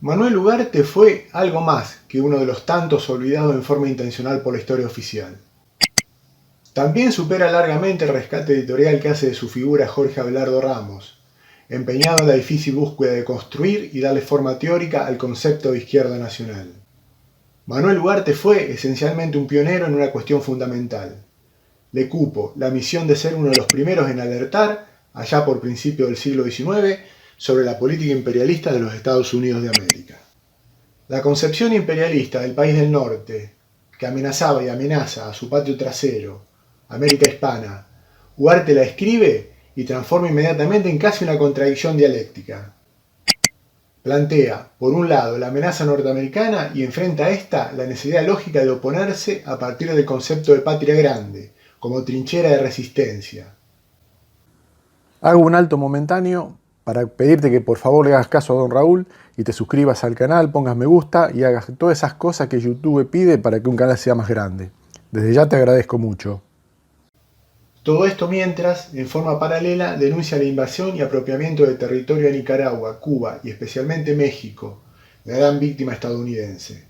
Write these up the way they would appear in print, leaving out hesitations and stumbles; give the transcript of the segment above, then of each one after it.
Manuel Ugarte fue algo más que uno de los tantos olvidados en forma intencional por la historia oficial. También supera largamente el rescate editorial que hace de su figura Jorge Abelardo Ramos, empeñado en la difícil búsqueda de construir y darle forma teórica al concepto de izquierda nacional. Manuel Ugarte fue esencialmente un pionero en una cuestión fundamental. Le cupo la misión de ser uno de los primeros en alertar, allá por principios del siglo XIX, sobre la política imperialista de los Estados Unidos de América. La concepción imperialista del país del norte, que amenazaba y amenaza a su patio trasero, América Hispana, Ugarte la escribe y transforma inmediatamente en casi una contradicción dialéctica. Plantea, por un lado, la amenaza norteamericana y enfrenta a esta la necesidad lógica de oponerse a partir del concepto de patria grande, como trinchera de resistencia. Hago un alto momentáneo para pedirte que por favor le hagas caso a don Raúl y te suscribas al canal, pongas me gusta y hagas todas esas cosas que YouTube pide para que un canal sea más grande. Desde ya te agradezco mucho. Todo esto mientras, en forma paralela, denuncia la invasión y apropiamiento de territorio a Nicaragua, Cuba y especialmente México, la gran víctima estadounidense.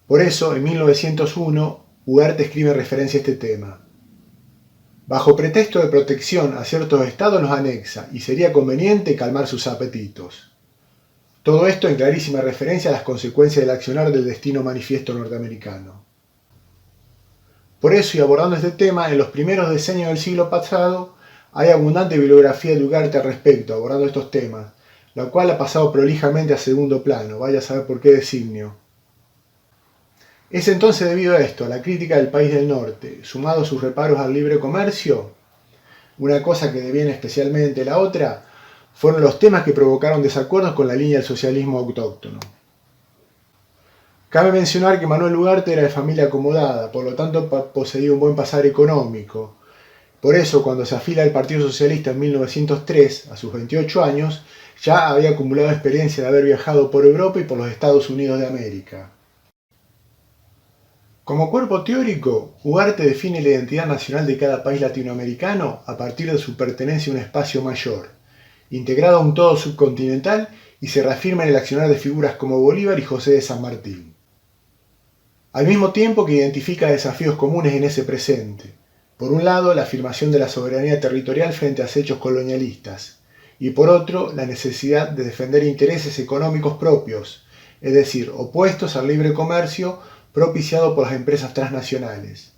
Por eso, en 1901, Ugarte escribe en referencia a este tema. Bajo pretexto de protección a ciertos estados los anexa y sería conveniente calmar sus apetitos. Todo esto en clarísima referencia a las consecuencias del accionar del destino manifiesto norteamericano. Por eso, y abordando este tema, en los primeros decenios del siglo pasado hay abundante bibliografía de Ugarte al respecto, abordando estos temas, la cual ha pasado prolijamente a segundo plano, vaya a saber por qué designio. Es entonces debido a esto, a la crítica del país del norte, sumado a sus reparos al libre comercio, una cosa que deviene especialmente la otra, fueron los temas que provocaron desacuerdos con la línea del socialismo autóctono. Cabe mencionar que Manuel Ugarte era de familia acomodada, por lo tanto poseía un buen pasar económico. Por eso, cuando se afila al Partido Socialista en 1903, a sus 28 años, ya había acumulado experiencia de haber viajado por Europa y por los Estados Unidos de América. Como cuerpo teórico, Ugarte define la identidad nacional de cada país latinoamericano a partir de su pertenencia a un espacio mayor, integrado a un todo subcontinental y se reafirma en el accionar de figuras como Bolívar y José de San Martín. Al mismo tiempo que identifica desafíos comunes en ese presente. Por un lado, la afirmación de la soberanía territorial frente a acechos colonialistas, y por otro, la necesidad de defender intereses económicos propios, es decir, opuestos al libre comercio propiciado por las empresas transnacionales.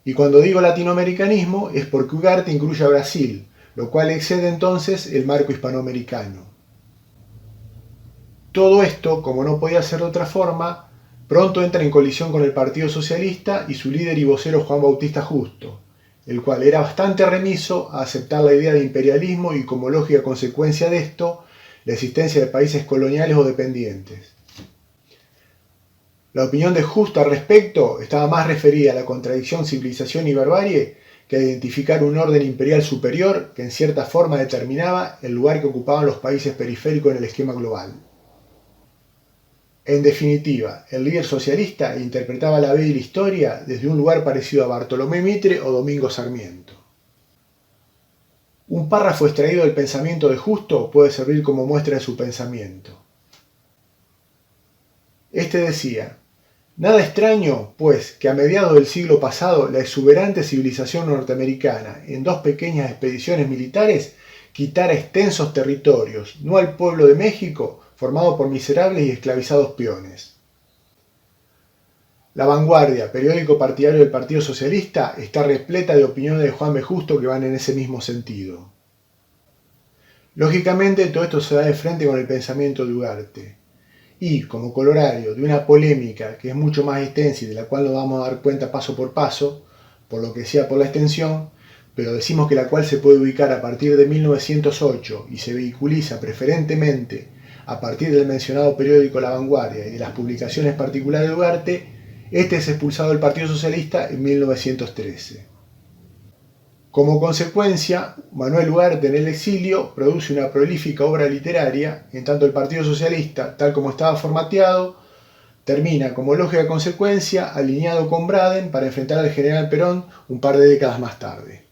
Y cuando digo latinoamericanismo es porque Ugarte incluye a Brasil, lo cual excede entonces el marco hispanoamericano. Todo esto, como no podía ser de otra forma, pronto entra en colisión con el Partido Socialista y su líder y vocero Juan Bautista Justo, el cual era bastante remiso a aceptar la idea de imperialismo y como lógica consecuencia de esto, la existencia de países coloniales o dependientes. La opinión de Justo al respecto estaba más referida a la contradicción civilización y barbarie que a identificar un orden imperial superior que en cierta forma determinaba el lugar que ocupaban los países periféricos en el esquema global. En definitiva, el líder socialista interpretaba la vida y la historia desde un lugar parecido a Bartolomé Mitre o Domingo Sarmiento. Un párrafo extraído del pensamiento de Justo puede servir como muestra de su pensamiento. Este decía: nada extraño, pues, que a mediados del siglo pasado la exuberante civilización norteamericana, en 2 pequeñas expediciones militares, quitara extensos territorios, no al pueblo de México, formado por miserables y esclavizados peones. La Vanguardia, periódico partidario del Partido Socialista, está repleta de opiniones de Juan B. Justo que van en ese mismo sentido. Lógicamente, todo esto se da de frente con el pensamiento de Ugarte. Y, como colorario de una polémica que es mucho más extensa y de la cual nos vamos a dar cuenta paso por paso, por lo que sea por la extensión, pero decimos que la cual se puede ubicar a partir de 1908 y se vehiculiza preferentemente a partir del mencionado periódico La Vanguardia y de las publicaciones particulares de Ugarte, este es expulsado del Partido Socialista en 1913. Como consecuencia, Manuel Ugarte en el exilio produce una prolífica obra literaria, en tanto el Partido Socialista, tal como estaba formateado, termina como lógica consecuencia alineado con Braden para enfrentar al general Perón un par de décadas más tarde.